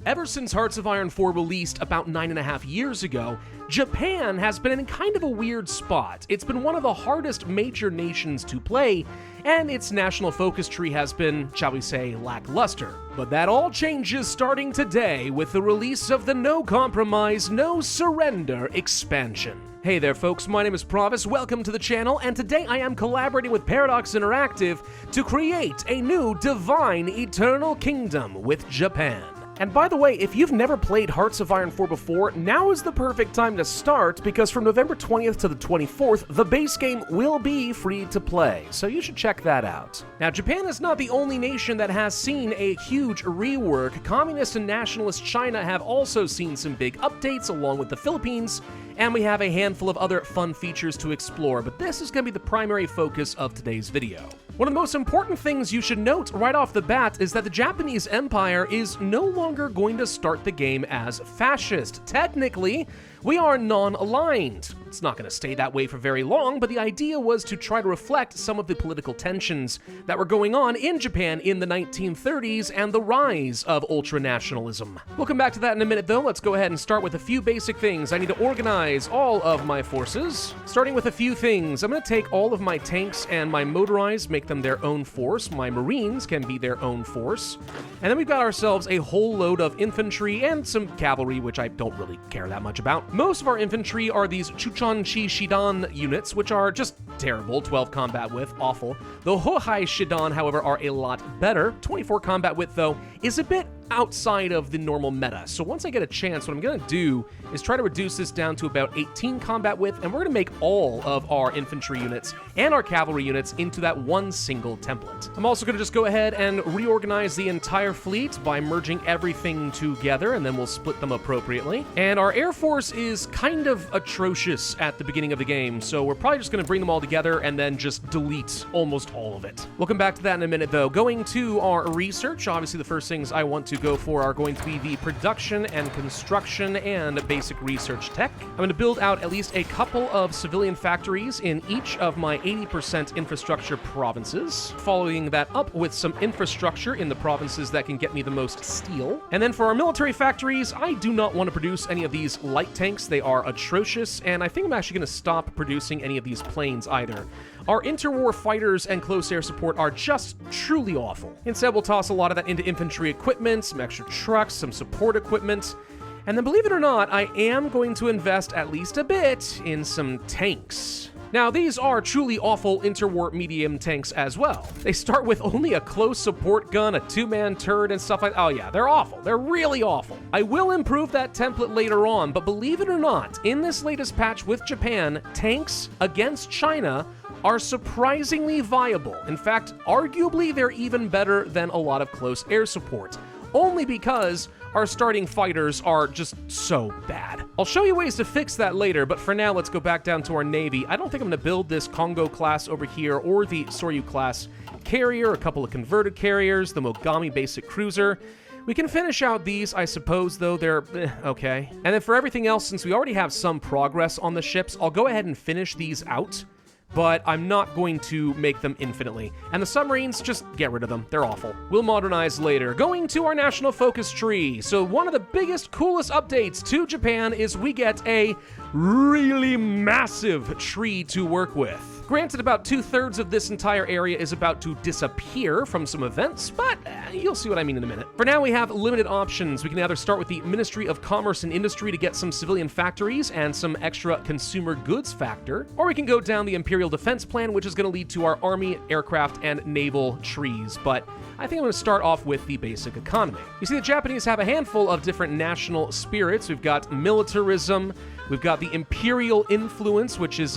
Ever since Hearts of Iron 4 released about 9.5 years ago, Japan has been in kind of a weird spot. It's been one of the hardest major nations to play, and its national focus tree has been, shall we say, lackluster. But that all changes starting today with the release of the No Compromise, No Surrender expansion. Hey there folks, my name is Pravus, welcome to the channel, and today I am collaborating with Paradox Interactive to create a new divine eternal kingdom with Japan. And by the way, if you've never played Hearts of Iron 4 before, now is the perfect time to start, because from November 20th to the 24th, the base game will be free to play, so you should check that out. Now, Japan is not the only nation that has seen a huge rework. Communist and nationalist China have also seen some big updates, along with the Philippines, and we have a handful of other fun features to explore, but this is going to be the primary focus of today's video. One of the most important things you should note right off the bat is that the Japanese Empire is no longer going to start the game as fascist. Technically, we are non-aligned. It's not going to stay that way for very long, but the idea was to try to reflect some of the political tensions that were going on in Japan in the 1930s and the rise of ultranationalism. We'll come back to that in a minute though. Let's go ahead and start with a few basic things. I need to organize all of my forces. Starting with a few things, I'm going to take all of my tanks and my motorized, make them their own force. My Marines can be their own force. And then we've got ourselves a whole load of infantry and some cavalry, which I don't really care that much about. Most of our infantry are these Chuchanchi Shidan units, which are just terrible. 12 combat width, awful. The HoI4 Shidan, however, are a lot better. 24 combat width, though, is a bit outside of the normal meta. So once I get a chance, what I'm going to do is try to reduce this down to about 18 combat width, and we're going to make all of our infantry units and our cavalry units into that one single template. I'm also going to just go ahead and reorganize the entire fleet by merging everything together, and then we'll split them appropriately. And our Air Force is kind of atrocious at the beginning of the game, so we're probably just going to bring them all together and then just delete almost all of it. We'll come back to that in a minute, though. Going to our research, obviously the first things I want to go for are going to be the production and construction and basic research tech. I'm going to build out at least a couple of civilian factories in each of my 80% infrastructure provinces, following that up with some infrastructure in the provinces that can get me the most steel. And then for our military factories, I do not want to produce any of these light tanks. They are atrocious, and I think I'm actually going to stop producing any of these planes either. Our interwar fighters and close air support are just truly awful. Instead, we'll toss a lot of that into infantry equipment, some extra trucks, some support equipment, and then believe it or not, I am going to invest at least a bit in some tanks. Now, these are truly awful interwar medium tanks as well. They start with only a close support gun, a two-man turret, and stuff like that. Oh yeah, they're awful. They're really awful. I will improve that template later on, but believe it or not, in this latest patch with Japan, tanks against China are surprisingly viable. In fact, arguably they're even better than a lot of close air support, only because our starting fighters are just so bad. I'll show you ways to fix that later, but for now, let's go back down to our Navy. I don't think I'm going to build this Kongo class over here or the Soryu class carrier, a couple of converted carriers, the Mogami basic cruiser. We can finish out these, I suppose, though they're okay. And then for everything else, since we already have some progress on the ships, I'll go ahead and finish these out, but I'm not going to make them infinitely. And the submarines, just get rid of them. They're awful. We'll modernize later. Going to our national focus tree. So one of the biggest, coolest updates to Japan is we get a really massive tree to work with. Granted, about 2/3 of this entire area is about to disappear from some events, but you'll see what I mean in a minute. For now, we have limited options. We can either start with the Ministry of Commerce and Industry to get some civilian factories and some extra consumer goods factor, or we can go down the Imperial Defense Plan, which is going to lead to our army, aircraft, and naval trees, but I think I'm going to start off with the basic economy. You see, the Japanese have a handful of different national spirits. We've got militarism, we've got the imperial influence, which is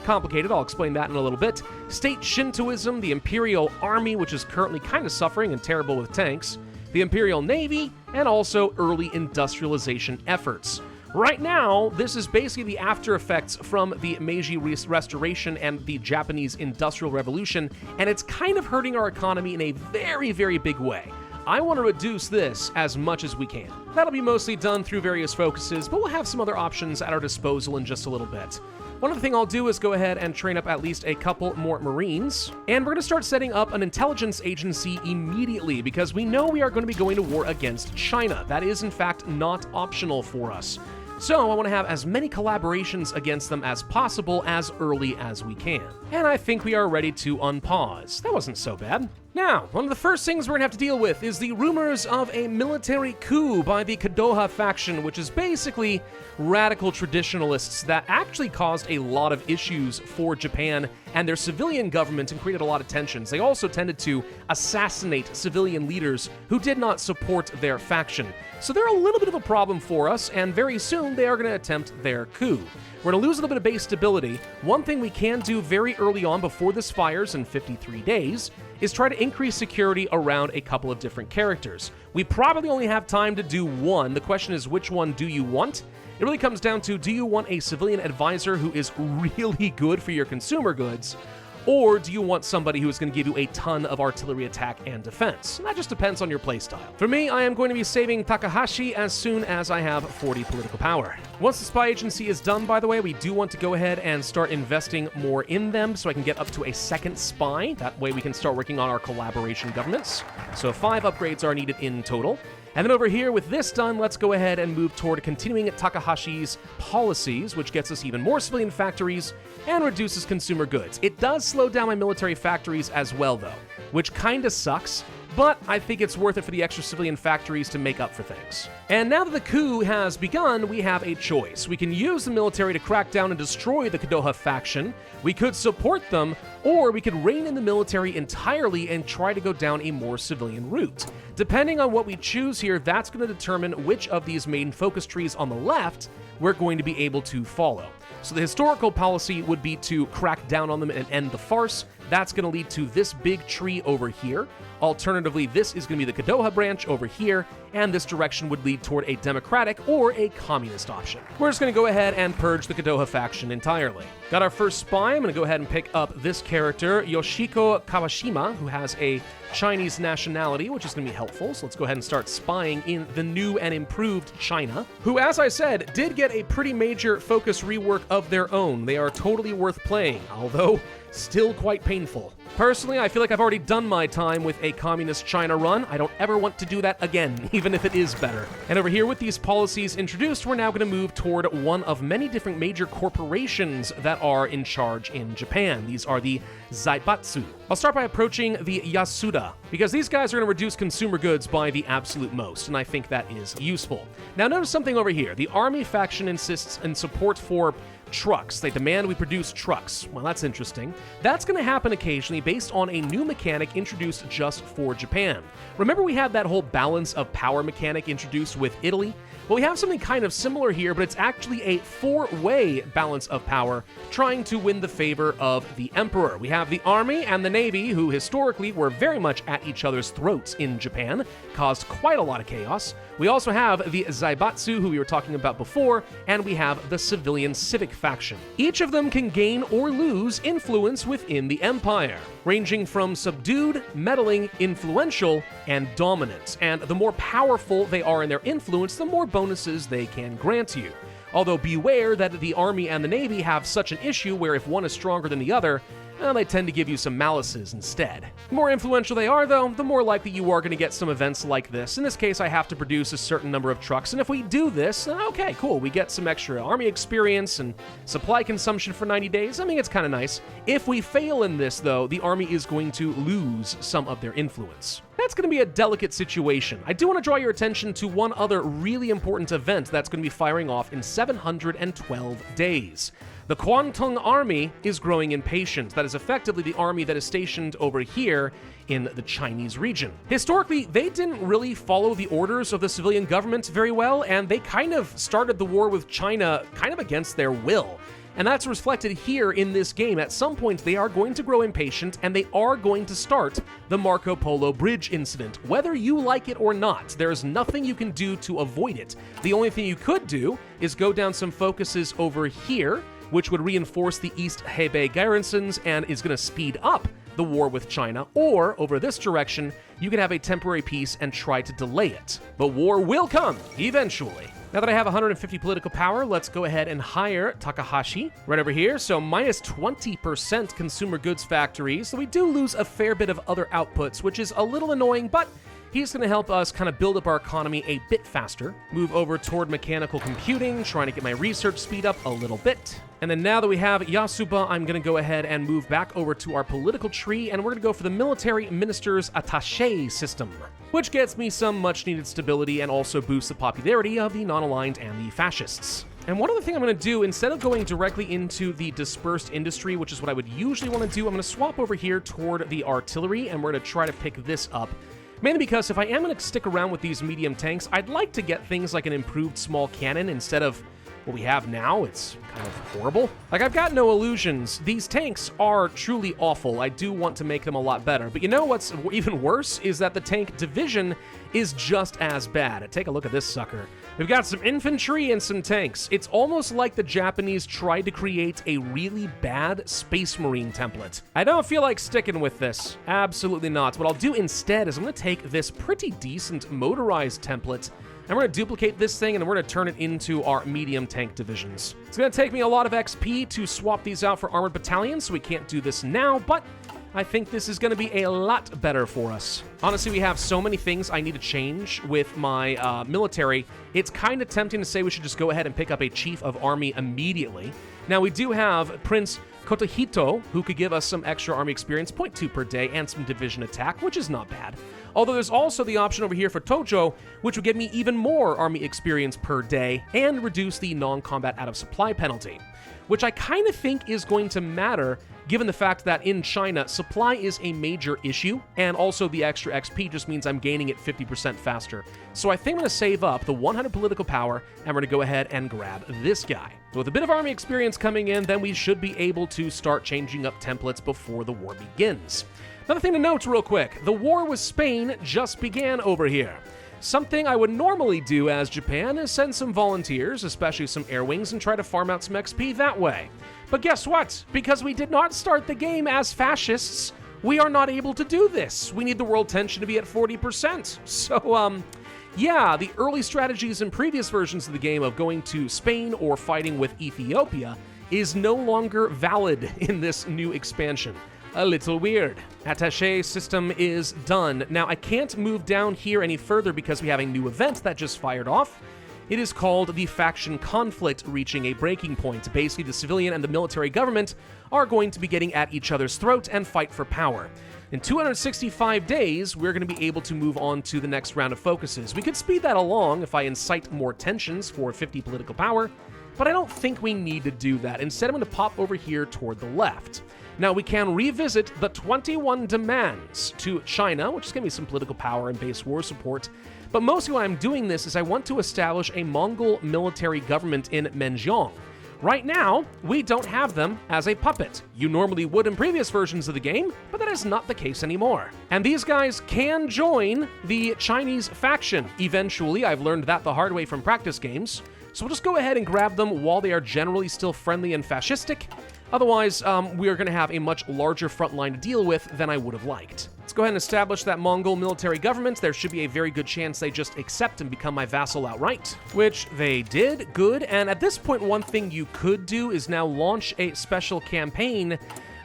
complicated. I'll explain that in a little bit. State Shintoism, the Imperial Army, which is currently kind of suffering and terrible with tanks, the Imperial Navy, and also early industrialization efforts. Right now, this is basically the after effects from the Meiji Restoration and the Japanese Industrial Revolution, and it's kind of hurting our economy in a very, very big way. I want to reduce this as much as we can. That'll be mostly done through various focuses, but we'll have some other options at our disposal in just a little bit. One other thing I'll do is go ahead and train up at least a couple more Marines, and we're going to start setting up an intelligence agency immediately because we know we are going to be going to war against China. That is, in fact, not optional for us. So I want to have as many collaborations against them as possible as early as we can. And I think we are ready to unpause. That wasn't so bad. Now, one of the first things we're going to have to deal with is the rumors of a military coup by the Kdoha faction, which is basically radical traditionalists that actually caused a lot of issues for Japan and their civilian government and created a lot of tensions. They also tended to assassinate civilian leaders who did not support their faction. So they're a little bit of a problem for us, and very soon they are going to attempt their coup. We're going to lose a little bit of base stability. One thing we can do very early on before this fires in 53 days is try to increase security around a couple of different characters. We probably only have time to do one. The question is, which one do you want? It really comes down to, do you want a civilian advisor who is really good for your consumer goods? Or do you want somebody who is going to give you a ton of artillery attack and defense? And that just depends on your playstyle. For me, I am going to be saving Takahashi as soon as I have 40 political power. Once the spy agency is done, by the way, we do want to go ahead and start investing more in them so I can get up to a second spy. That way we can start working on our collaboration governments. So 5 upgrades are needed in total. And then over here, with this done, let's go ahead and move toward continuing Takahashi's policies, which gets us even more civilian factories and reduces consumer goods. It does slow down my military factories as well, though, which kinda sucks, but I think it's worth it for the extra civilian factories to make up for things. And now that the coup has begun, we have a choice. We can use the military to crack down and destroy the Kdoha faction, we could support them, or we could rein in the military entirely and try to go down a more civilian route. Depending on what we choose here, that's going to determine which of these main focus trees on the left we're going to be able to follow. So the historical policy would be to crack down on them and end the farce. That's going to lead to this big tree over here. Alternatively, this is going to be the Kdoha branch over here, and this direction would lead toward a democratic or a communist option. We're just going to go ahead and purge the Kdoha faction entirely. Got our first spy. I'm going to go ahead and pick up this character, Yoshiko Kawashima, who has a Chinese nationality, which is going to be helpful. So let's go ahead and start spying in the new and improved China, who, as I said, did get a pretty major focus rework of their own. They are totally worth playing, although still quite painful. Personally, I feel like I've already done my time with a communist China run. I don't ever want to do that again, even if it is better. And over here, with these policies introduced, we're now going to move toward one of many different major corporations that are in charge in Japan. These are the Zaibatsu. I'll start by approaching the Yasuda, because these guys are going to reduce consumer goods by the absolute most, and I think that is useful. Now notice something over here. The army faction insists in support for trucks. They demand we produce trucks. Well, that's interesting. That's going to happen occasionally based on a new mechanic introduced just for Japan. Remember we had that whole balance of power mechanic introduced with Italy? Well, we have something kind of similar here, but it's actually a 4-way balance of power trying to win the favor of the emperor. We have the army and the navy, who historically were very much at each other's throats in Japan, caused quite a lot of chaos. We also have the Zaibatsu, who we were talking about before, and we have the civilian civic faction. Each of them can gain or lose influence within the empire, ranging from subdued, meddling, influential, and dominant. And the more powerful they are in their influence, the more bonuses they can grant you. Although beware that the army and the navy have such an issue where if one is stronger than the other, well, they tend to give you some malices instead. The more influential they are, though, the more likely you are going to get some events like this. In this case, I have to produce a certain number of trucks, and if we do this, okay, cool, we get some extra army experience and supply consumption for 90 days. I mean, it's kind of nice. If we fail in this, though, the army is going to lose some of their influence. That's going to be a delicate situation. I do want to draw your attention to one other really important event that's going to be firing off in 712 days. The Kwantung Army is growing impatient. That is effectively the army that is stationed over here in the Chinese region. Historically, they didn't really follow the orders of the civilian government very well, and they kind of started the war with China kind of against their will. And that's reflected here in this game. At some point, they are going to grow impatient, and they are going to start the Marco Polo bridge incident. Whether you like it or not, there's nothing you can do to avoid it. The only thing you could do is go down some focuses over here, which would reinforce the East Hebei garrisons and is going to speed up the war with China, or over this direction, you can have a temporary peace and try to delay it. But war will come, eventually. Now that I have 150 political power, let's go ahead and hire Takahashi right over here. So minus 20% consumer goods factories. So we do lose a fair bit of other outputs, which is a little annoying, but he's going to help us kind of build up our economy a bit faster. Move over toward mechanical computing, trying to get my research speed up a little bit. And then now that we have Yasuba, I'm going to go ahead and move back over to our political tree, and we're going to go for the military minister's attaché system, which gets me some much-needed stability and also boosts the popularity of the non-aligned and the fascists. And one other thing I'm going to do, instead of going directly into the dispersed industry, which is what I would usually want to do, I'm going to swap over here toward the artillery, and we're going to try to pick this up. Mainly because if I am going to stick around with these medium tanks, I'd like to get things like an improved small cannon instead of what we have now. It's kind of horrible. Like, I've got no illusions. These tanks are truly awful. I do want to make them a lot better. But you know what's even worse is that the tank division is just as bad. Take a look at this sucker. We've got some infantry and some tanks. It's almost like the Japanese tried to create a really bad Space Marine template. I don't feel like sticking with this. Absolutely not. What I'll do instead is I'm going to take this pretty decent motorized template, and we're going to duplicate this thing, and then we're going to turn it into our medium tank divisions. It's going to take me a lot of XP to swap these out for armored battalions, so we can't do this now, but I think this is going to be a lot better for us. Honestly, we have so many things I need to change with my military. It's kind of tempting to say we should just go ahead and pick up a chief of army immediately. Now, we do have Prince Kotohito, who could give us some extra army experience, 0.2 per day, and some division attack, which is not bad. Although there's also the option over here for Tojo, which would give me even more army experience per day and reduce the non-combat out-of-supply penalty, which I kind of think is going to matter given the fact that in China, supply is a major issue, and also the extra XP just means I'm gaining it 50% faster. So I think I'm going to save up the 100 political power, and we're going to go ahead and grab this guy. So with a bit of army experience coming in, then we should be able to start changing up templates before the war begins. Another thing to note real quick, the war with Spain just began over here. Something I would normally do as Japan is send some volunteers, especially some air wings, and try to farm out some XP that way. But guess what? Because we did not start the game as fascists, we are not able to do this. We need the world tension to be at 40%. So, yeah, the early strategies in previous versions of the game of going to Spain or fighting with Ethiopia is no longer valid in this new expansion. A little weird. Attaché system is done. Now, I can't move down here any further because we have a new event that just fired off. It is called the faction conflict reaching a breaking point. Basically, the civilian and the military government are going to be getting at each other's throat and fight for power. In 265 days, we're going to be able to move on to the next round of focuses. We could speed that along if I incite more tensions for 50 political power, but I don't think we need to do that. Instead, I'm going to pop over here toward the left. Now, we can revisit the 21 demands to China, which is going to be some political power and base war support. But mostly why I'm doing this is I want to establish a Mongol military government in Menjiang. Right now, we don't have them as a puppet. You normally would in previous versions of the game, but that is not the case anymore. And these guys can join the Chinese faction eventually. I've learned that the hard way from practice games. So we'll just go ahead and grab them while they are generally still friendly and fascistic. Otherwise, we are going to have a much larger front line to deal with than I would have liked. Let's go ahead and establish that Mongol military government. There should be a very good chance they just accept and become my vassal outright, which they did. Good. And at this point, one thing you could do is now launch a special campaign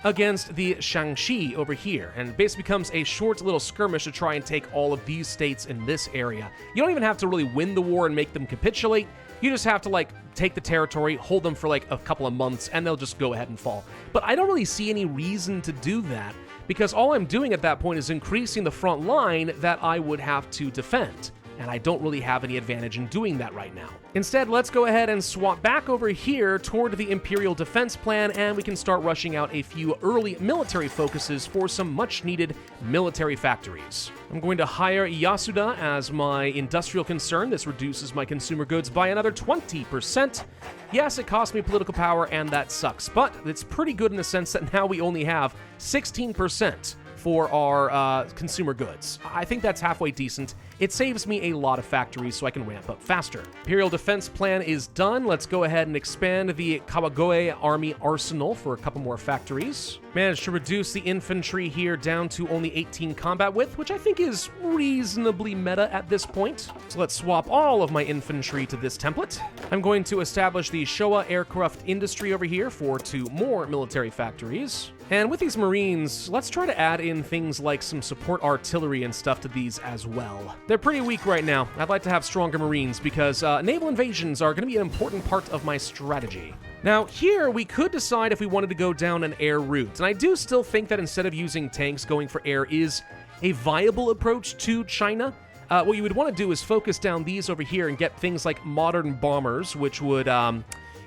against the Shaanxi over here, and it basically becomes a short little skirmish to try and take all of these states in this area. You don't even have to really win the war and make them capitulate. You just have to, like, take the territory, hold them for, like, a couple of months, and they'll just go ahead and fall. But I don't really see any reason to do that, because all I'm doing at that point is increasing the front line that I would have to defend. And I don't really have any advantage in doing that right now. Instead, let's go ahead and swap back over here toward the Imperial Defense Plan, and we can start rushing out a few early military focuses for some much-needed military factories. I'm going to hire Yasuda as my industrial concern. This reduces my consumer goods by another 20%. Yes, it costs me political power, and that sucks, but it's pretty good in the sense that now we only have 16% for our consumer goods. I think that's halfway decent. it saves me a lot of factories so I can ramp up faster. Imperial defense plan is done. Let's go ahead and expand the Kawagoe army arsenal for a couple more factories. Managed to reduce the infantry here down to only 18 combat width, which I think is reasonably meta at this point. So let's swap all of my infantry to this template. I'm going to establish the Showa aircraft industry over here for 2 more military factories. And with these Marines, let's try to add in things like some support artillery and stuff to these as well. They're pretty weak right now. I'd like to have stronger Marines because naval invasions are going to be an important part of my strategy. Now, here we could decide if we wanted to go down an air route, and I do still think that instead of using tanks, going for air is a viable approach to China. What you would want to do is focus down these over here and get things like modern bombers, which would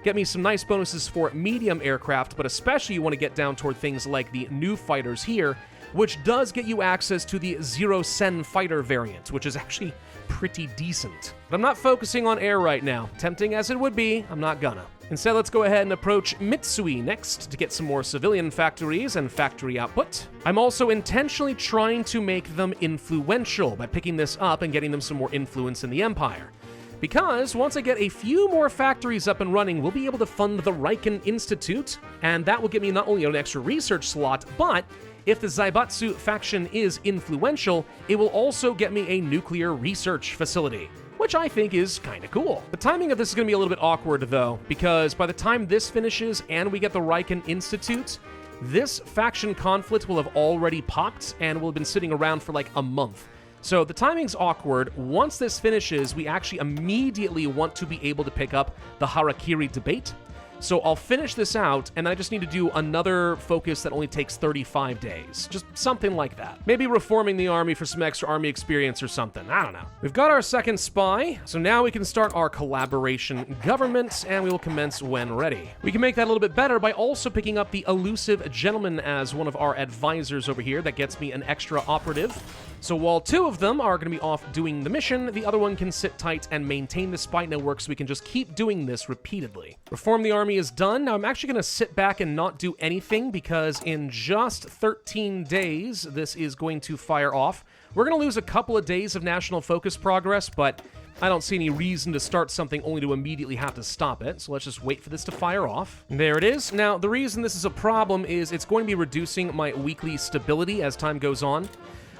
get me some nice bonuses for medium aircraft, but especially you want to get down toward things like the new fighters here, which does get you access to the Zero Sen fighter variant, which is actually pretty decent. But I'm not focusing on air right now. Tempting as it would be, I'm not gonna. Instead, let's go ahead and approach Mitsui next to get some more civilian factories and factory output. I'm also intentionally trying to make them influential by picking this up and getting them some more influence in the Empire. Because once I get a few more factories up and running, we'll be able to fund the Riken Institute, and that will give me not only an extra research slot, but if the Zaibatsu faction is influential, it will also get me a nuclear research facility, which I think is kind of cool. The timing of this is going to be a little bit awkward, though, because by the time this finishes and we get the Riken Institute, this faction conflict will have already popped and will have been sitting around for like a month. So the timing's awkward. Once this finishes, we actually immediately want to be able to pick up the Harakiri debate. So I'll finish this out, and I just need to do another focus that only takes 35 days. Just something like that. Maybe reforming the army for some extra army experience or something. I don't know. We've got our second spy, so now we can start our collaboration government, and we will commence when ready. We can make that a little bit better by also picking up the elusive gentleman as one of our advisors over here. That gets me an extra operative. So while 2 of them are going to be off doing the mission, the other one can sit tight and maintain the spy network so we can just keep doing this repeatedly. Reform the army is done. Now I'm actually going to sit back and not do anything because in just 13 days, this is going to fire off. We're going to lose a couple of days of national focus progress, but I don't see any reason to start something only to immediately have to stop it, so let's just wait for this to fire off. There it is. Now, the reason this is a problem is it's going to be reducing my weekly stability as time goes on.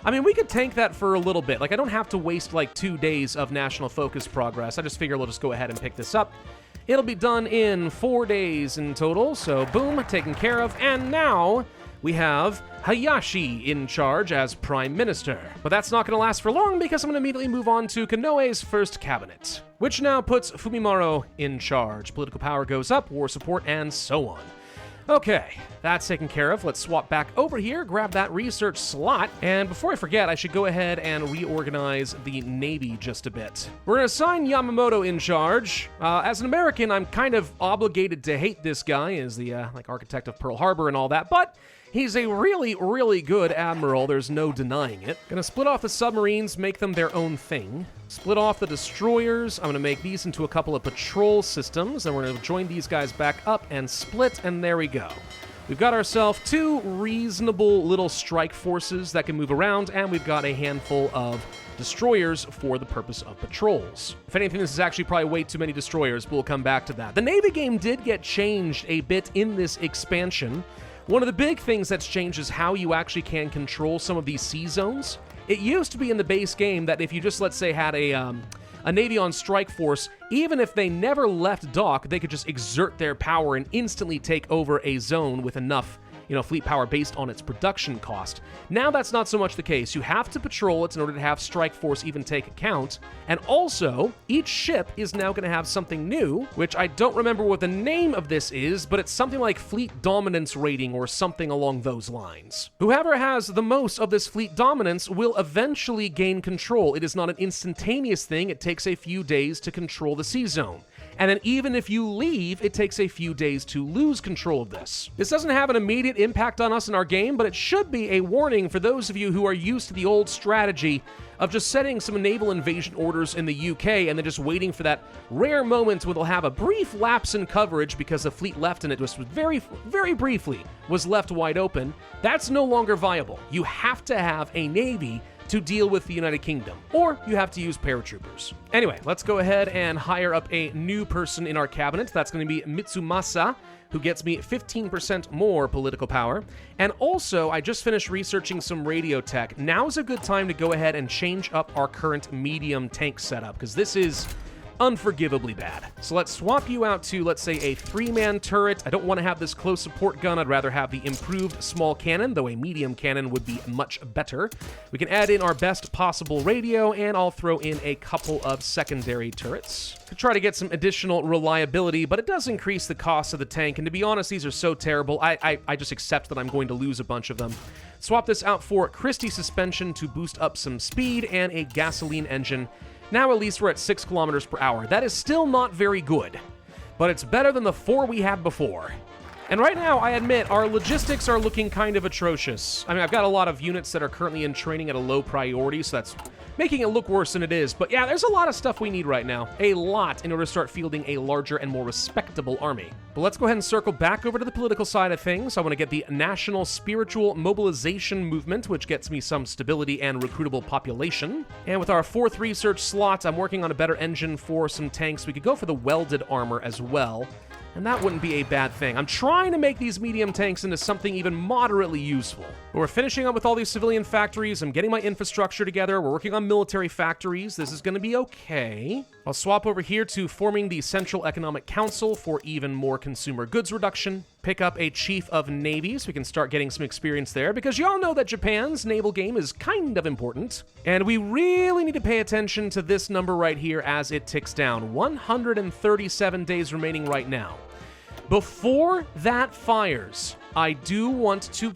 I mean, we could tank that for a little bit. Like, I don't have to waste, like, 2 days of national focus progress. I just figure we'll just go ahead and pick this up. It'll be done in 4 days in total, so boom, taken care of. And now we have Hayashi in charge as Prime Minister. But that's not going to last for long because I'm going to immediately move on to Konoe's first cabinet, which now puts Fumimaro in charge. Political power goes up, war support, and so on. Okay, that's taken care of. Let's swap back over here, grab that research slot, and before I forget, I should go ahead and reorganize the Navy just a bit. We're going to assign Yamamoto in charge. As an American, I'm kind of obligated to hate this guy as the architect of Pearl Harbor and all that, but he's a really, really good admiral. There's no denying it. Gonna split off the submarines, make them their own thing. Split off the destroyers. I'm gonna make these into a couple of patrol systems, and we're gonna join these guys back up and split, and there we go. We've got ourselves 2 reasonable little strike forces that can move around, and we've got a handful of destroyers for the purpose of patrols. If anything, this is actually probably way too many destroyers, but we'll come back to that. The Navy game did get changed a bit in this expansion. One of the big things that's changed is how you actually can control some of these sea zones. It used to be in the base game that if you just, let's say, had a Navy on strike force, even if they never left dock, they could just exert their power and instantly take over a zone with enough fleet power based on its production cost. Now that's not so much the case. You have to patrol it in order to have strike force even take account. And also, each ship is now going to have something new, which I don't remember what the name of this is, but it's something like fleet dominance rating or something along those lines. Whoever has the most of this fleet dominance will eventually gain control. It is not an instantaneous thing. It takes a few days to control the sea zone. And then even if you leave, it takes a few days to lose control of this. This doesn't have an immediate impact on us in our game, but it should be a warning for those of you who are used to the old strategy of just setting some naval invasion orders in the UK and then just waiting for that rare moment when they'll have a brief lapse in coverage because the fleet left and it just was very, very briefly was left wide open. That's no longer viable. You have to have a navy to deal with the United Kingdom, or you have to use paratroopers. Anyway, let's go ahead and hire up a new person in our cabinet. That's going to be Mitsumasa, who gets me 15% more political power. And also, I just finished researching some radio tech. Now's a good time to go ahead and change up our current medium tank setup, because this is unforgivably bad. So let's swap you out to, let's say, a 3-man turret. I don't want to have this close support gun. I'd rather have the improved small cannon, though a medium cannon would be much better. We can add in our best possible radio, and I'll throw in a couple of secondary turrets to try to get some additional reliability, but it does increase the cost of the tank, and to be honest, these are so terrible, I just accept that I'm going to lose a bunch of them. Swap this out for Christie suspension to boost up some speed, and a gasoline engine. Now at least we're at 6 kilometers per hour. That is still not very good, but it's better than the 4 we had before. And right now, I admit, our logistics are looking kind of atrocious. I mean, I've got a lot of units that are currently in training at a low priority, so that's making it look worse than it is. But yeah, there's a lot of stuff we need right now. A lot in order to start fielding a larger and more respectable army. But let's go ahead and circle back over to the political side of things. I want to get the National Spiritual Mobilization Movement, which gets me some stability and recruitable population. And with our 4th research slot, I'm working on a better engine for some tanks. We could go for the welded armor as well, and that wouldn't be a bad thing. I'm trying to make these medium tanks into something even moderately useful. But we're finishing up with all these civilian factories. I'm getting my infrastructure together. We're working on military factories. This is going to be okay. I'll swap over here to forming the Central Economic Council for even more consumer goods reduction. Pick up a Chief of Navy so we can start getting some experience there, because y'all know that Japan's naval game is kind of important. And we really need to pay attention to this number right here as it ticks down. 137 days remaining right now. Before that fires, I do want to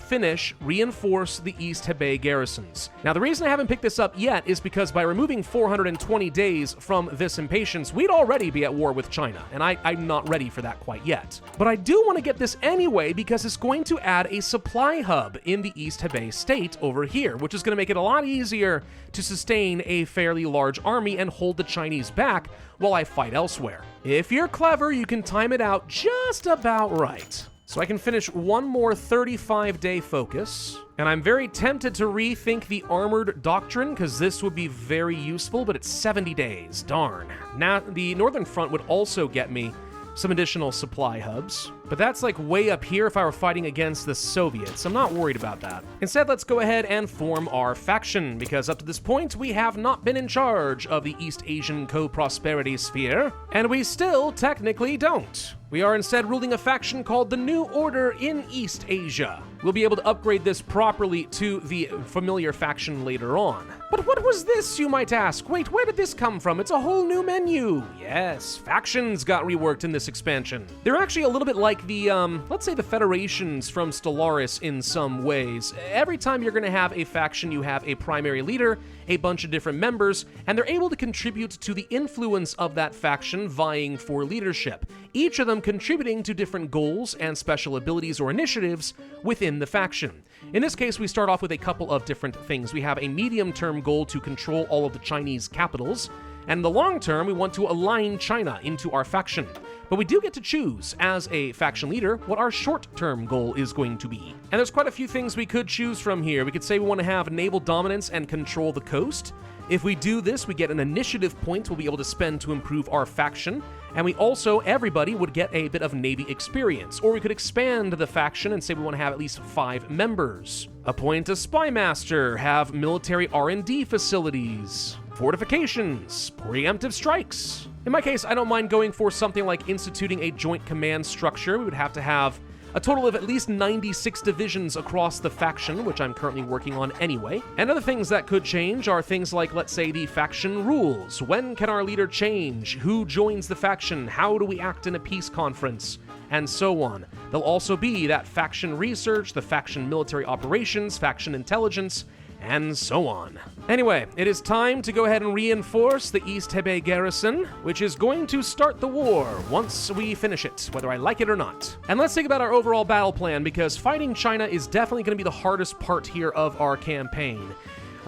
reinforce the East Hebei garrisons. Now, the reason I haven't picked this up yet is because by removing 420 days from this impatience, we'd already be at war with China, and I'm not ready for that quite yet. But I do want to get this anyway because it's going to add a supply hub in the East Hebei state over here, which is going to make it a lot easier to sustain a fairly large army and hold the Chinese back while I fight elsewhere. If you're clever, you can time it out just about right. So I can finish one more 35-day focus, and I'm very tempted to rethink the armored doctrine, because this would be very useful, but it's 70 days, darn. Now, the Northern Front would also get me some additional supply hubs, but that's like way up here if I were fighting against the Soviets. I'm not worried about that. Instead, let's go ahead and form our faction, because up to this point, we have not been in charge of the East Asian co-prosperity sphere, and we still technically don't. We are instead ruling a faction called the New Order in East Asia. We'll be able to upgrade this properly to the familiar faction later on. But what was this, you might ask? Wait, where did this come from? It's a whole new menu. Yes, factions got reworked in this expansion. They're actually a little bit like the, let's say the federations from Stellaris in some ways. Every time you're gonna have a faction, you have a primary leader, a bunch of different members, and they're able to contribute to the influence of that faction vying for leadership, each of them contributing to different goals and special abilities or initiatives within the faction. In this case, we start off with a couple of different things. We have a medium-term goal to control all of the Chinese capitals, and in the long term, we want to align China into our faction. But we do get to choose, as a faction leader, what our short-term goal is going to be. And there's quite a few things we could choose from here. We could say we want to have naval dominance and control the coast. If we do this, we get an initiative point we'll be able to spend to improve our faction, and we also, everybody would get a bit of Navy experience. Or we could expand the faction and say we want to have at least 5 members. Appoint a spy master, have military R&D facilities, fortifications, preemptive strikes. In my case, I don't mind going for something like instituting a joint command structure. We would have to have a total of at least 96 divisions across the faction, which I'm currently working on anyway. And other things that could change are things like, let's say, the faction rules. When can our leader change? Who joins the faction? How do we act in a peace conference? And so on. There'll also be that faction research, the faction military operations, faction intelligence, and so on. Anyway, it is time to go ahead and reinforce the East Hebei garrison, which is going to start the war once we finish it, whether I like it or not. And let's think about our overall battle plan, because fighting China is definitely going to be the hardest part here of our campaign.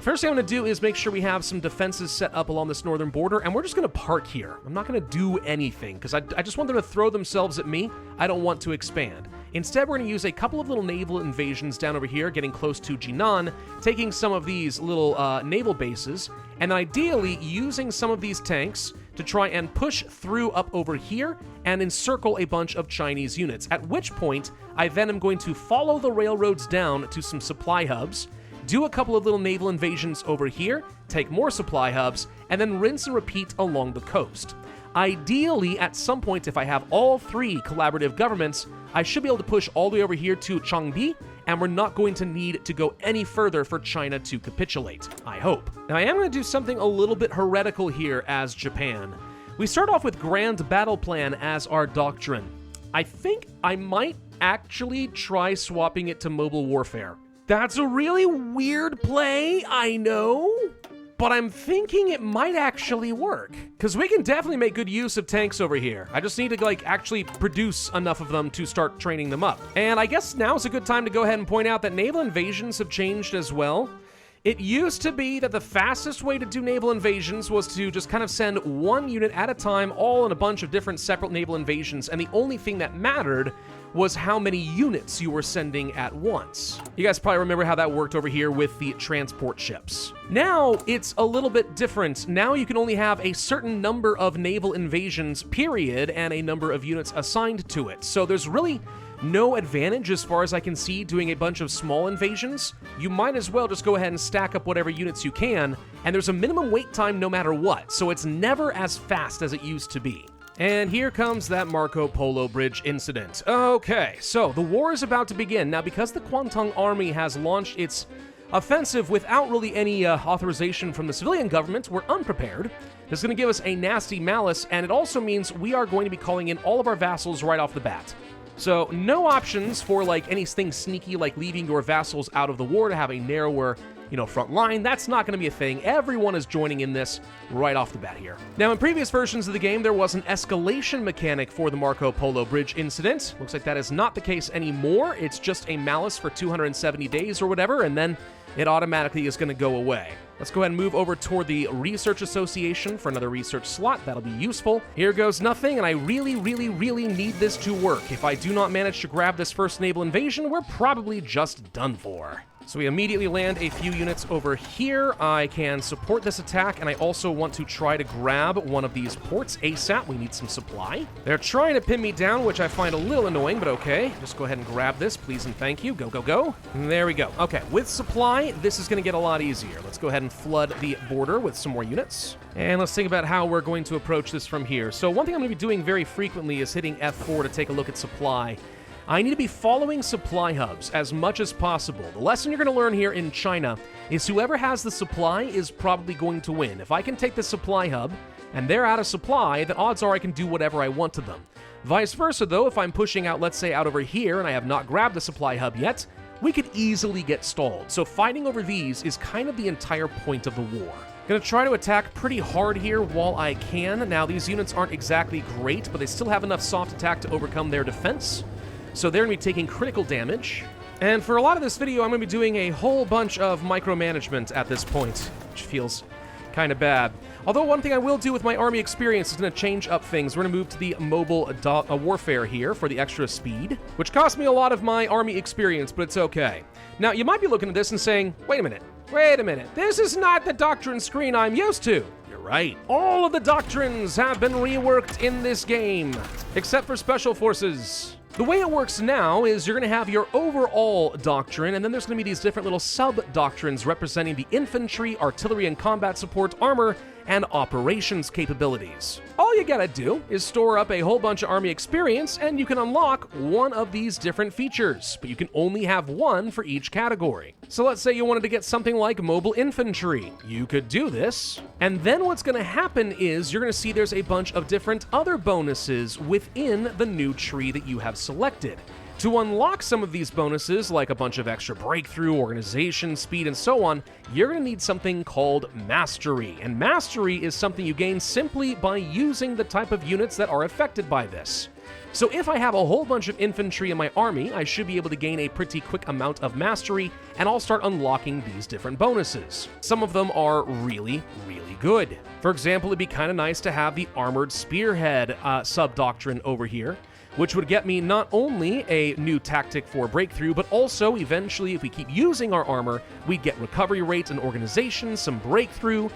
First thing I'm going to do is make sure we have some defenses set up along this northern border, and we're just going to park here. I'm not going to do anything, because I just want them to throw themselves at me. I don't want to expand. Instead, we're going to use a couple of little naval invasions down over here, getting close to Jinan, taking some of these little naval bases, and ideally using some of these tanks to try and push through up over here and encircle a bunch of Chinese units, at which point I then am going to follow the railroads down to some supply hubs, do a couple of little naval invasions over here, take more supply hubs, and then rinse and repeat along the coast. Ideally, at some point, if I have all three collaborative governments, I should be able to push all the way over here to Changbi, and we're not going to need to go any further for China to capitulate, I hope. Now, I am going to do something a little bit heretical here as Japan. We start off with Grand Battle Plan as our doctrine. I think I might actually try swapping it to mobile warfare. That's a really weird play, I know, but I'm thinking it might actually work, because we can definitely make good use of tanks over here. I just need to, actually produce enough of them to start training them up. And I guess now is a good time to go ahead and point out that naval invasions have changed as well. It used to be that the fastest way to do naval invasions was to just kind of send one unit at a time, all in a bunch of different separate naval invasions, and the only thing that mattered was how many units you were sending at once. You guys probably remember how that worked over here with the transport ships. Now, it's a little bit different. Now you can only have a certain number of naval invasions, period, and a number of units assigned to it. So there's really no advantage as far as I can see doing a bunch of small invasions. You might as well just go ahead and stack up whatever units you can, and there's a minimum wait time no matter what, so it's never as fast as it used to be. And here comes that Marco Polo Bridge incident. Okay, so the war is about to begin. Now, because the Kwantung Army has launched its offensive without really any authorization from the civilian government, we're unprepared. This is going to give us a nasty malice, and it also means we are going to be calling in all of our vassals right off the bat. So no options for anything sneaky like leaving your vassals out of the war to have a narrower, front line. That's not going to be a thing. Everyone is joining in this right off the bat here. Now, in previous versions of the game, there was an escalation mechanic for the Marco Polo Bridge incident. Looks like that is not the case anymore. It's just a malice for 270 days or whatever, and then it automatically is going to go away. Let's go ahead and move over toward the Research Association for another research slot. That'll be useful. Here goes nothing, and I really, really, really need this to work. If I do not manage to grab this first naval invasion, we're probably just done for. So we immediately land a few units over here. I can support this attack, and I also want to try to grab one of these ports ASAP. We need some supply. They're trying to pin me down, which I find a little annoying, but okay. Just go ahead and grab this, please and thank you. Go, go, go. And there we go. Okay, with supply, this is going to get a lot easier. Let's go ahead and flood the border with some more units. And let's think about how we're going to approach this from here. So one thing I'm going to be doing very frequently is hitting F4 to take a look at supply. I need to be following supply hubs as much as possible. The lesson you're going to learn here in China is whoever has the supply is probably going to win. If I can take the supply hub and they're out of supply, then odds are I can do whatever I want to them. Vice versa, though, if I'm pushing out, let's say, out over here and I have not grabbed the supply hub yet, we could easily get stalled. So fighting over these is kind of the entire point of the war. Gonna try to attack pretty hard here while I can. Now, these units aren't exactly great, but they still have enough soft attack to overcome their defense. So they're going to be taking critical damage. And for a lot of this video, I'm going to be doing a whole bunch of micromanagement at this point, which feels kind of bad. Although one thing I will do with my army experience is going to change up things. We're going to move to the mobile warfare here for the extra speed, which cost me a lot of my army experience, but it's okay. Now, you might be looking at this and saying, wait a minute, this is not the Doctrine screen I'm used to. You're right. All of the Doctrines have been reworked in this game, except for Special Forces. The way it works now is you're going to have your overall doctrine, and then there's going to be these different little sub-doctrines representing the infantry, artillery and combat support, armor, and operations capabilities. All you gotta do is store up a whole bunch of army experience, and you can unlock one of these different features, but you can only have one for each category. So let's say you wanted to get something like mobile infantry. You could do this, and then what's gonna happen is you're gonna see there's a bunch of different other bonuses within the new tree that you have selected. To unlock some of these bonuses, like a bunch of extra breakthrough, organization, speed, and so on, you're going to need something called Mastery. And Mastery is something you gain simply by using the type of units that are affected by this. So if I have a whole bunch of infantry in my army, I should be able to gain a pretty quick amount of Mastery, and I'll start unlocking these different bonuses. Some of them are really, really good. For example, it'd be kind of nice to have the Armored Spearhead sub-doctrine over here, which would get me not only a new tactic for breakthrough, but also, eventually, if we keep using our armor, we get recovery rates and organization, some breakthrough,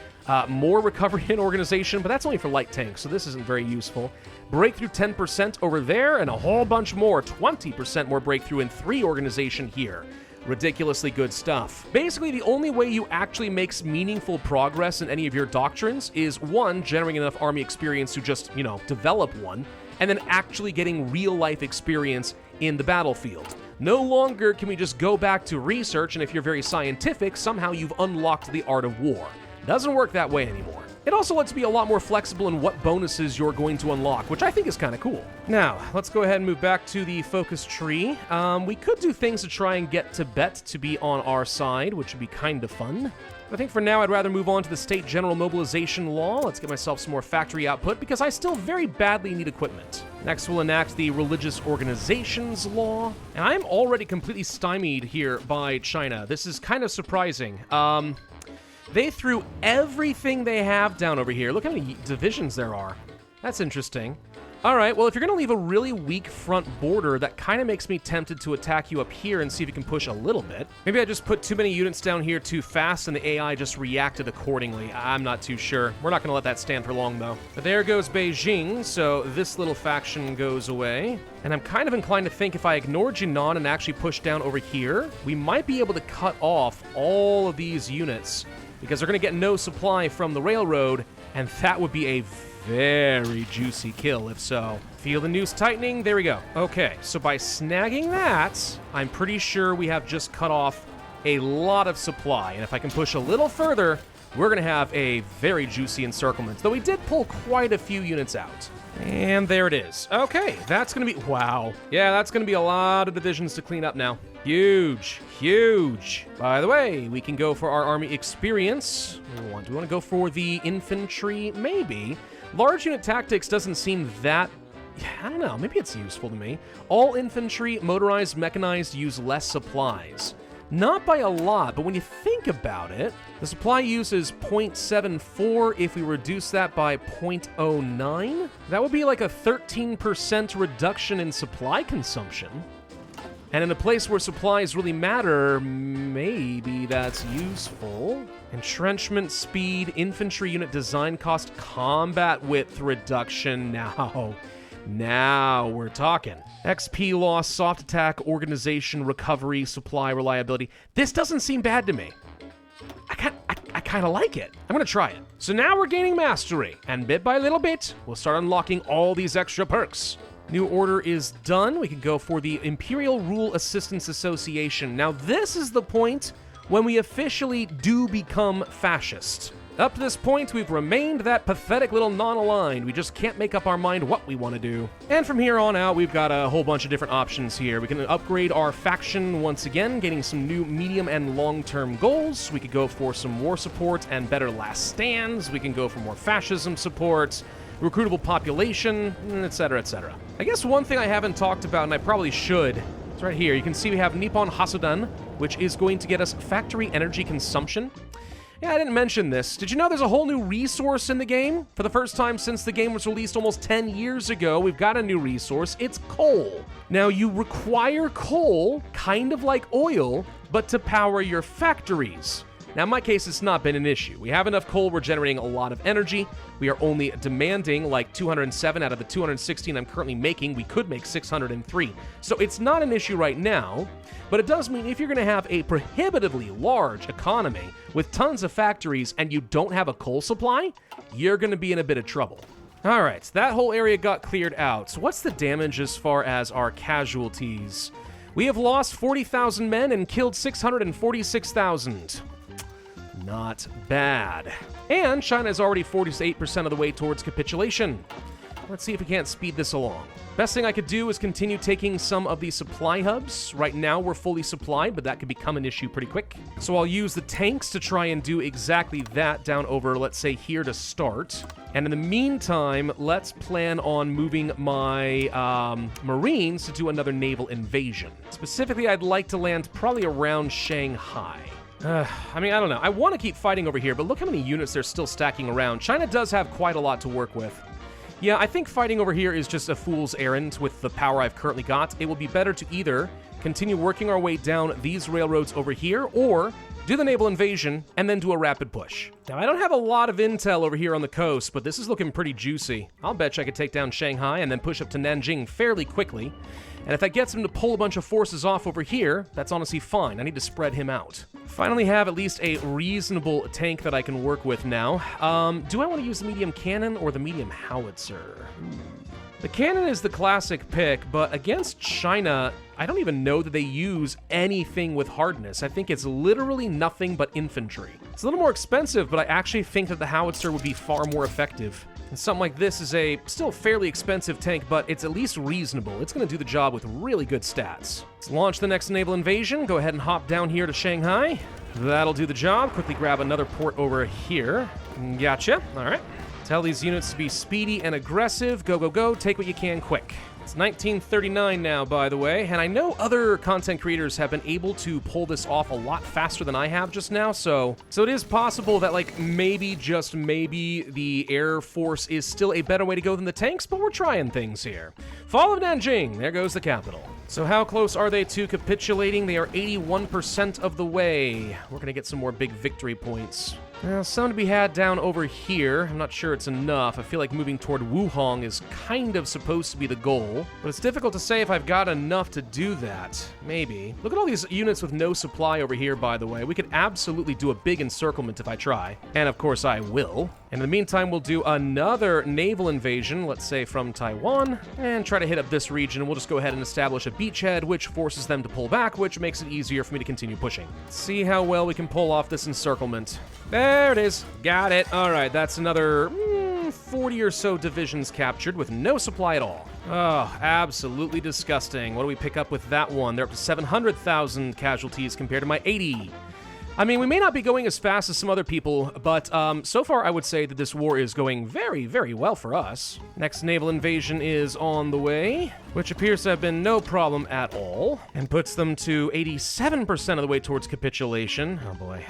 more recovery and organization, but that's only for light tanks, so this isn't very useful. Breakthrough 10% over there, and a whole bunch more, 20% more breakthrough and 3 organization here. Ridiculously good stuff. Basically, the only way you actually make meaningful progress in any of your doctrines is, 1, generating enough army experience to just, develop one, and then actually getting real-life experience in the battlefield. No longer can we just go back to research, and if you're very scientific, somehow you've unlocked the art of war. Doesn't work that way anymore. It also lets you be a lot more flexible in what bonuses you're going to unlock, which I think is kind of cool. Now, let's go ahead and move back to the focus tree. We could do things to try and get Tibet to be on our side, which would be kind of fun. I think for now I'd rather move on to the state general mobilization law. Let's get myself some more factory output because I still very badly need equipment. Next we'll enact the religious organizations law. And I'm already completely stymied here by China. This is kind of surprising. They threw everything they have down over here. Look how many divisions there are. That's interesting. Alright, well if you're going to leave a really weak front border, that kind of makes me tempted to attack you up here and see if you can push a little bit. Maybe I just put too many units down here too fast and the AI just reacted accordingly. I'm not too sure. We're not going to let that stand for long though. But there goes Beijing, so this little faction goes away. And I'm kind of inclined to think if I ignore Jinan and actually push down over here, we might be able to cut off all of these units because they're going to get no supply from the railroad, and that would be a very juicy kill, if so. Feel the noose tightening? There we go. Okay, so by snagging that, I'm pretty sure we have just cut off a lot of supply. And if I can push a little further, we're going to have a very juicy encirclement. Though we did pull quite a few units out. And there it is. Okay, that's going to be... Wow. Yeah, that's going to be a lot of divisions to clean up now. Huge, huge. By the way, we can go for our army experience. Do we want to go for the infantry? Maybe. Large unit tactics doesn't seem that... I don't know, maybe it's useful to me. All infantry, motorized, mechanized, use less supplies. Not by a lot, but when you think about it, the supply use is 0.74. If we reduce that by 0.09, that would be like a 13% reduction in supply consumption. And in a place where supplies really matter, maybe that's useful. Entrenchment speed, infantry unit design cost, combat width reduction. Now we're talking. XP loss, soft attack, organization, recovery, supply, reliability. This doesn't seem bad to me. I kind of like it. I'm going to try it. So now we're gaining mastery, and bit by little bit, we'll start unlocking all these extra perks. New order is done. We can go for the Imperial Rule Assistance Association. Now this is the point when we officially do become fascist. Up to this point, we've remained that pathetic little non-aligned. We just can't make up our mind what we want to do. And from here on out, we've got a whole bunch of different options here. We can upgrade our faction once again, getting some new medium and long-term goals. We could go for some war support and better last stands. We can go for more fascism support, recruitable population, etc., etc. I guess one thing I haven't talked about, and I probably should, it's right here. You can see we have Nippon Hasudan, which is going to get us factory energy consumption. Yeah, I didn't mention this. Did you know there's a whole new resource in the game? For the first time since the game was released almost 10 years ago, we've got a new resource. It's coal. Now, you require coal, kind of like oil, but to power your factories. Now, in my case, it's not been an issue. We have enough coal, we're generating a lot of energy. We are only demanding like 207 out of the 216 I'm currently making. We could make 603. So it's not an issue right now, but it does mean if you're going to have a prohibitively large economy with tons of factories and you don't have a coal supply, you're going to be in a bit of trouble. All right, that whole area got cleared out. So what's the damage as far as our casualties? We have lost 40,000 men and killed 646,000. Not bad. And China is already 48% of the way towards capitulation. let's see if we can't speed this along. Best thing I could do is continue taking some of the supply hubs. Right now we're fully supplied, but that could become an issue pretty quick. So I'll use the tanks to try and do exactly that down over, let's say, here to start. And in the meantime, let's plan on moving my Marines to do another naval invasion. Specifically, I'd like to land probably around Shanghai. I mean, I don't know. I want to keep fighting over here, but look how many units they're still stacking around. China does have quite a lot to work with. Yeah, I think fighting over here is just a fool's errand with the power I've currently got. It will be better to either continue working our way down these railroads over here, or do the naval invasion and then do a rapid push. Now, I don't have a lot of intel over here on the coast, but this is looking pretty juicy. I'll bet you I could take down Shanghai and then push up to Nanjing fairly quickly. And if that gets him to pull a bunch of forces off over here, that's honestly fine. I need to spread him out. Finally have at least a reasonable tank that I can work with now. Do I want to use the medium cannon or the medium howitzer? The cannon is the classic pick, but against China, I don't even know that they use anything with hardness. I think it's literally nothing but infantry. It's a little more expensive, but I actually think that the howitzer would be far more effective. And something like this is a still fairly expensive tank, but it's at least reasonable. It's going to do the job with really good stats. Let's launch the next naval invasion. Go ahead and hop down here to Shanghai. That'll do the job. Quickly grab another port over here. Gotcha. All right. Tell these units to be speedy and aggressive. Go, go, go. Take what you can quick. It's 1939 now, by the way, and I know other content creators have been able to pull this off a lot faster than I have just now, so it is possible that, like, maybe, just maybe, the Air Force is still a better way to go than the tanks, but we're trying things here. Fall of Nanjing, there goes the capital. So how close are they to capitulating? They are 81% of the way. We're gonna get some more big victory points. Now, some to be had down over here. I'm not sure it's enough. I feel like moving toward Wuhong is kind of supposed to be the goal, but it's difficult to say if I've got enough to do that. Maybe. Look at all these units with no supply over here, by the way. We could absolutely do a big encirclement if I try. And of course I will. And in the meantime, we'll do another naval invasion, let's say from Taiwan, and try to hit up this region. We'll just go ahead and establish a beachhead, which forces them to pull back, which makes it easier for me to continue pushing. Let's see how well we can pull off this encirclement. There it is. Got it. All right, that's another 40 or so divisions captured with no supply at all. Oh, absolutely disgusting. What do we pick up with that one? They're up to 700,000 casualties compared to my 80. I mean, we may not be going as fast as some other people, but so far I would say that this war is going very, very well for us. Next naval invasion is on the way, which appears to have been no problem at all, and puts them to 87% of the way towards capitulation. Oh boy.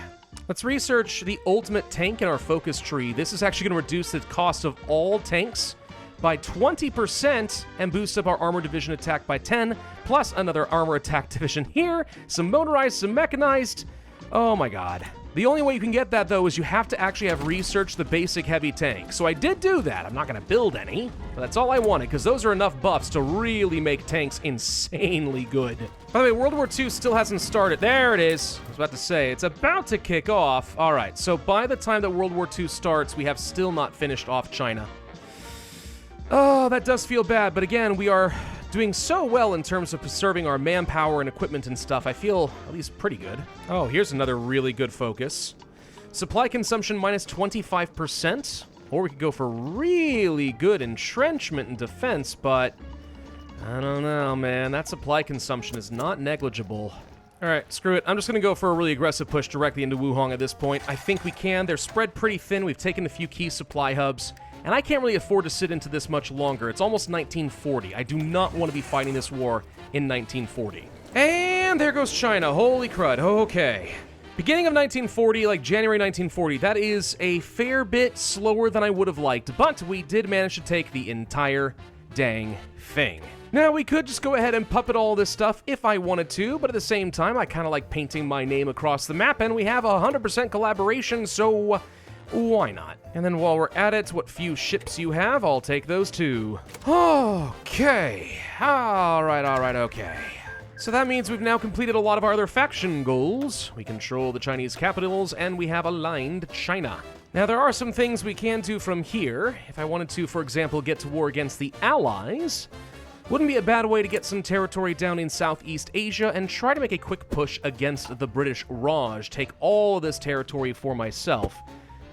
Let's research the ultimate tank in our focus tree. This is actually going to reduce the cost of all tanks by 20% and boost up our armor division attack by 10, plus another armor attack division here, some motorized, some mechanized. Oh my god. The only way you can get that, though, is you have to actually have researched the basic heavy tank. So I did do that. I'm not going to build any, but that's all I wanted, because those are enough buffs to really make tanks insanely good. By the way, World War II still hasn't started. There it is. I was about to say, it's about to kick off. All right, so by the time that World War II starts, we have still not finished off China. Oh, that does feel bad, but again, we are doing so well in terms of preserving our manpower and equipment and stuff. I feel at least pretty good. Oh, here's another really good focus. Supply consumption minus 25%. Or we could go for really good entrenchment and defense, but I don't know, man. That supply consumption is not negligible. All right, screw it. I'm just going to go for a really aggressive push directly into Wuhong at this point. I think we can. They're spread pretty thin. We've taken a few key supply hubs. And I can't really afford to sit into this much longer. It's almost 1940. I do not want to be fighting this war in 1940. And there goes China. Holy crud. Okay. Beginning of 1940, like January 1940, that is a fair bit slower than I would have liked, but we did manage to take the entire dang thing. Now, we could just go ahead and puppet all this stuff if I wanted to, but at the same time, I kind of like painting my name across the map, and we have 100% collaboration, so why not? And then while we're at it, what few ships you have, I'll take those too. Okay. All right, okay. So that means we've now completed a lot of our other faction goals. We control the Chinese capitals, and we have aligned China. Now, there are some things we can do from here. If I wanted to, for example, get to war against the Allies, wouldn't be a bad way to get some territory down in Southeast Asia and try to make a quick push against the British Raj, take all of this territory for myself.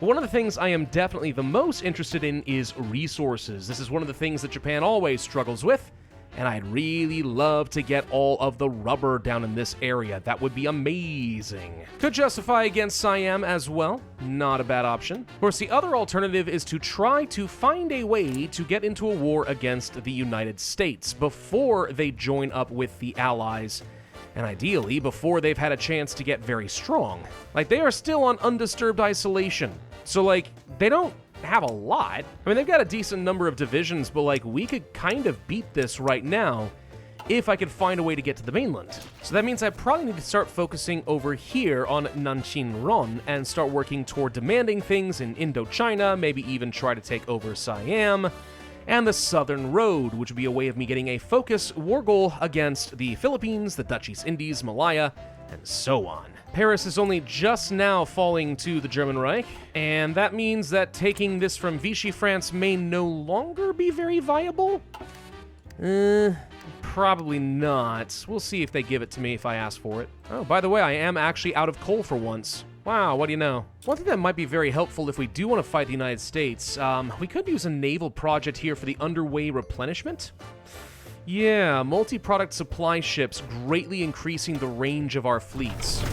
One of the things I am definitely the most interested in is resources. This is one of the things that Japan always struggles with, and I'd really love to get all of the rubber down in this area. That would be amazing. Could justify against Siam as well. Not a bad option. Of course, the other alternative is to try to find a way to get into a war against the United States before they join up with the Allies, and ideally before they've had a chance to get very strong. Like, they are still on undisturbed isolation, so like, they don't have a lot. I mean, they've got a decent number of divisions, but like, we could kind of beat this right now if I could find a way to get to the mainland. So that means I probably need to start focusing over here on Nanshin-ron and start working toward demanding things in Indochina, maybe even try to take over Siam, and the Southern Road, which would be a way of me getting a focus war goal against the Philippines, the Dutch East Indies, Malaya, and so on. Paris is only just now falling to the German Reich, and that means that taking this from Vichy France may no longer be very viable? Probably not. We'll see if they give it to me if I ask for it. Oh, by the way, I am actually out of coal for once. Wow, what do you know? One thing that might be very helpful if we do want to fight the United States, we could use a naval project here for the underway replenishment. Yeah, multi-product supply ships greatly increasing the range of our fleets.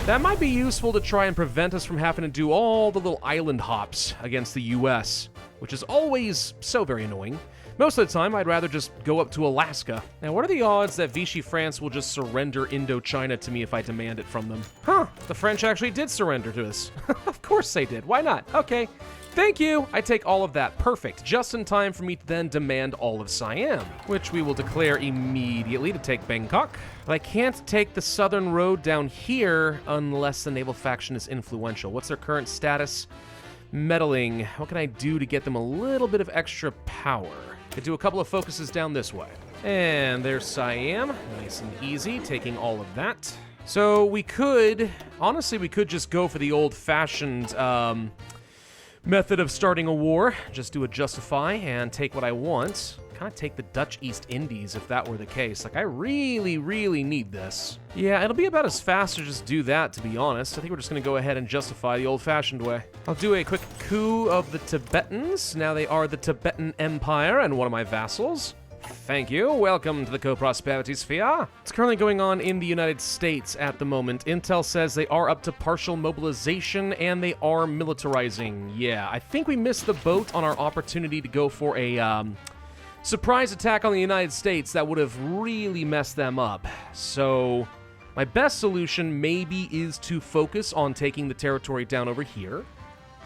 That might be useful to try and prevent us from having to do all the little island hops against the US, which is always so very annoying. Most of the time, I'd rather just go up to Alaska. Now, what are the odds that Vichy France will just surrender Indochina to me if I demand it from them? Huh, the French actually did surrender to us. Of course they did, why not? Okay. Thank you! I take all of that. Perfect. Just in time for me to then demand all of Siam, which we will declare immediately to take Bangkok. But I can't take the Southern Road down here unless the naval faction is influential. What's their current status? Meddling. What can I do to get them a little bit of extra power? Could do a couple of focuses down this way. And there's Siam. Nice and easy, taking all of that. So we could, honestly, we could just go for the old-fashioned, method of starting a war. Just do a justify and take what I want. Kind of take the Dutch East Indies if that were the case. Like, I really, really need this. Yeah, it'll be about as fast to just do that, to be honest. I think we're just going to go ahead and justify the old-fashioned way. I'll do a quick coup of the Tibetans. Now they are the Tibetan Empire and one of my vassals. Thank you. Welcome to the co-prosperity sphere. It's currently going on in the United States at the moment. Intel says they are up to partial mobilization and they are militarizing. Yeah, I think we missed the boat on our opportunity to go for a surprise attack on the United States that would have really messed them up. So my best solution maybe is to focus on taking the territory down over here.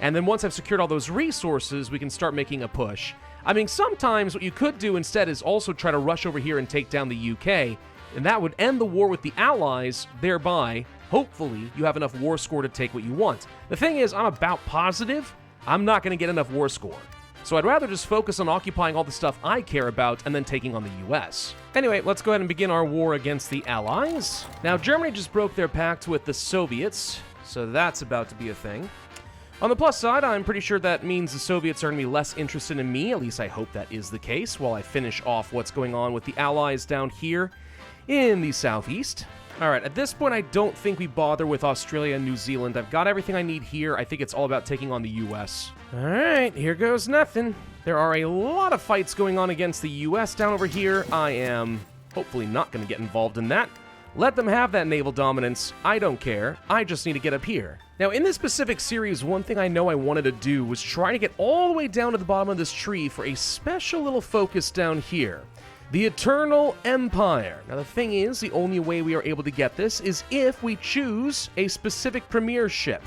And then once I've secured all those resources, we can start making a push. I mean, sometimes what you could do instead is also try to rush over here and take down the UK, and that would end the war with the Allies, thereby, hopefully, you have enough war score to take what you want. The thing is, I'm about positive I'm not going to get enough war score. So I'd rather just focus on occupying all the stuff I care about and then taking on the US. Anyway, let's go ahead and begin our war against the Allies. Now, Germany just broke their pact with the Soviets, so that's about to be a thing. On the plus side, I'm pretty sure that means the Soviets are going to be less interested in me, at least I hope that is the case, while I finish off what's going on with the Allies down here in the southeast. Alright, at this point I don't think we bother with Australia and New Zealand. I've got everything I need here. I think it's all about taking on the US. Alright, here goes nothing. There are a lot of fights going on against the US down over here. I am hopefully not going to get involved in that. Let them have that naval dominance. I don't care. I just need to get up here. Now, in this specific series, one thing I know I wanted to do was try to get all the way down to the bottom of this tree for a special little focus down here. The Eternal Empire. Now, the thing is, the only way we are able to get this is if we choose a specific premiership.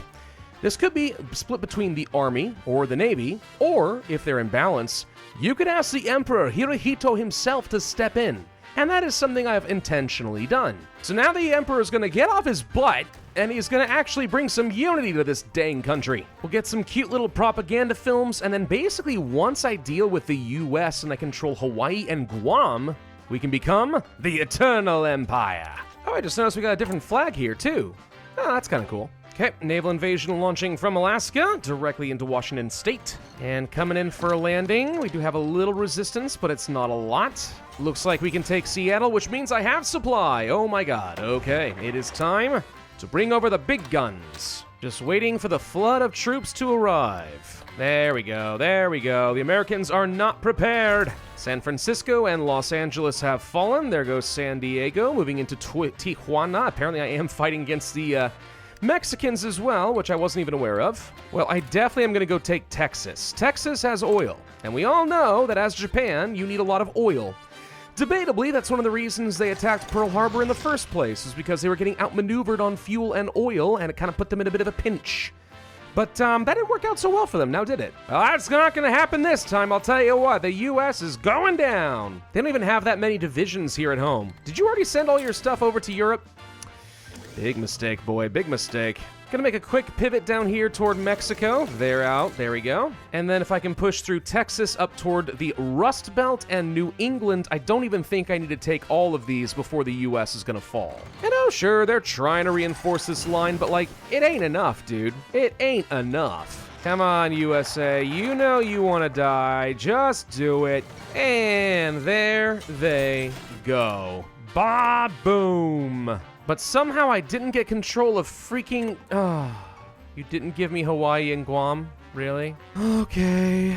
This could be split between the Army or the Navy, or, if they're in balance, you could ask the Emperor Hirohito himself to step in. And that is something I've intentionally done. So now the Emperor is going to get off his butt, and he's going to actually bring some unity to this dang country. We'll get some cute little propaganda films, and then basically once I deal with the US and I control Hawaii and Guam, we can become the Eternal Empire. Oh, I just noticed we got a different flag here, too. Oh, that's kind of cool. Okay, naval invasion launching from Alaska directly into Washington State. And coming in for a landing, we do have a little resistance, but it's not a lot. Looks like we can take Seattle, which means I have supply. Oh my god. Okay, it is time to bring over the big guns. Just waiting for the flood of troops to arrive. There we go, there we go. The Americans are not prepared. San Francisco and Los Angeles have fallen. There goes San Diego, moving into Tijuana. Apparently I am fighting against the Mexicans as well, which I wasn't even aware of. Well, I definitely am going to go take Texas. Texas has oil, and we all know that as Japan, you need a lot of oil. Debatably, that's one of the reasons they attacked Pearl Harbor in the first place, is because they were getting outmaneuvered on fuel and oil, and it kind of put them in a bit of a pinch. But that didn't work out so well for them, now did it? Well, that's not going to happen this time, I'll tell you what. The U.S. is going down. They don't even have that many divisions here at home. Did you already send all your stuff over to Europe? Big mistake, boy, big mistake. Gonna make a quick pivot down here toward Mexico. They're out, there we go. And then if I can push through Texas up toward the Rust Belt and New England, I don't even think I need to take all of these before the US is gonna fall. And oh sure, they're trying to reinforce this line, but like, it ain't enough, dude. It ain't enough. Come on, USA, you know you wanna die, just do it. And there they go. Ba-boom. But somehow I didn't get control of freaking... you didn't give me Hawaii and Guam? Really? Okay.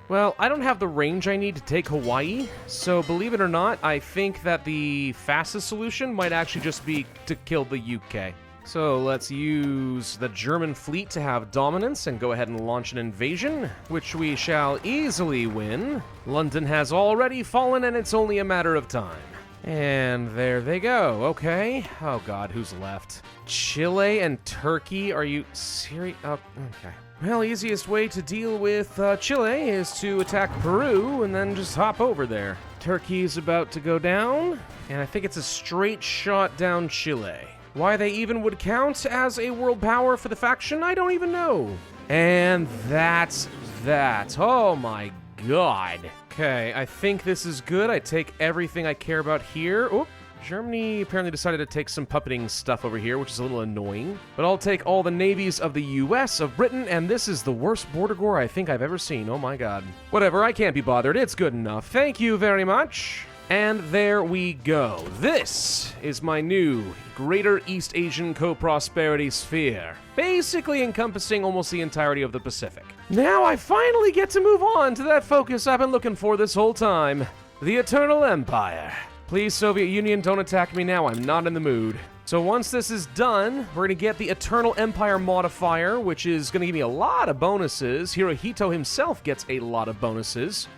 Well, I don't have the range I need to take Hawaii, so believe it or not, I think that the fastest solution might actually just be to kill the UK. So let's use the German fleet to have dominance and go ahead and launch an invasion, which we shall easily win. London has already fallen and it's only a matter of time. And there they go, okay. Oh god, who's left? Chile and Turkey, are you serious? Oh, okay. Well, easiest way to deal with Chile is to attack Peru and then just hop over there. Turkey's about to go down, and I think it's a straight shot down Chile. Why they even would count as a world power for the faction, I don't even know. And that's that. Oh my god. Okay, I think this is good. I take everything I care about here. Oh, Germany apparently decided to take some puppeting stuff over here, which is a little annoying. But I'll take all the navies of the US, of Britain, and this is the worst border war I think I've ever seen. Oh my god. Whatever, I can't be bothered. It's good enough. Thank you very much. And there we go. This is my new Greater East Asian Co-Prosperity Sphere, basically encompassing almost the entirety of the Pacific. Now I finally get to move on to that focus I've been looking for this whole time, the Eternal Empire. Please, Soviet Union, don't attack me now, I'm not in the mood. So once this is done, we're gonna get the Eternal Empire modifier, which is gonna give me a lot of bonuses. Hirohito himself gets a lot of bonuses.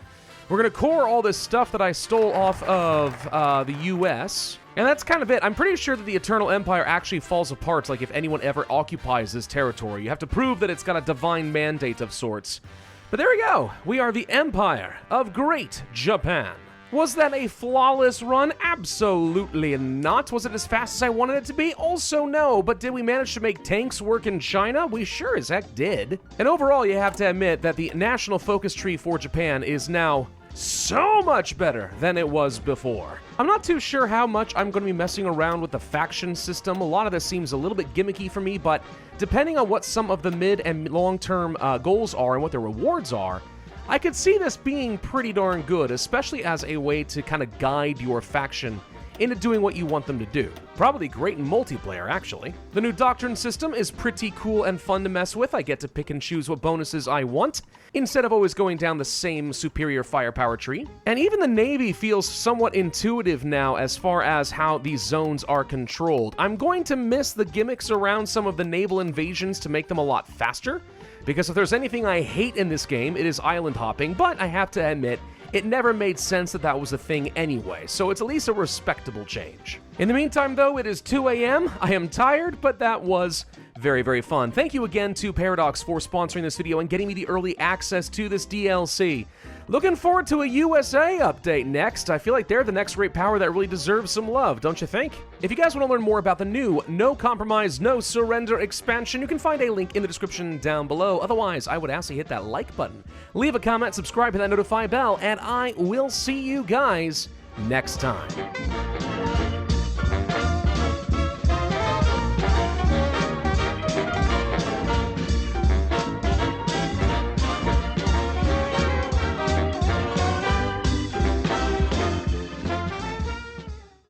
We're gonna core all this stuff that I stole off of the US, and that's kind of it. I'm pretty sure that the Eternal Empire actually falls apart, like if anyone ever occupies this territory. You have to prove that it's got a divine mandate of sorts. But there we go. We are the Empire of Great Japan. Was that a flawless run? Absolutely not. Was it as fast as I wanted it to be? Also no. But did we manage to make tanks work in China? We sure as heck did. And overall, you have to admit that the national focus tree for Japan is now so much better than it was before. I'm not too sure how much I'm going to be messing around with the faction system. A lot of this seems a little bit gimmicky for me, but depending on what some of the mid and long-term goals are and what their rewards are, I could see this being pretty darn good, especially as a way to kind of guide your faction into doing what you want them to do. Probably great in multiplayer, actually. The new Doctrine system is pretty cool and fun to mess with. I get to pick and choose what bonuses I want, instead of always going down the same superior firepower tree. And even the Navy feels somewhat intuitive now as far as how these zones are controlled. I'm going to miss the gimmicks around some of the naval invasions to make them a lot faster, because if there's anything I hate in this game, it is island hopping, but I have to admit, it never made sense that that was a thing anyway, so it's at least a respectable change. In the meantime, though, it is 2 a.m. I am tired, but that was very, very fun. Thank you again to Paradox for sponsoring this video and getting me the early access to this DLC. Looking forward to a USA update next. I feel like they're the next great power that really deserves some love, don't you think? If you guys want to learn more about the new No Compromise, No Surrender expansion, you can find a link in the description down below. Otherwise, I would ask you hit that like button, leave a comment, subscribe, hit that notify bell, and I will see you guys next time.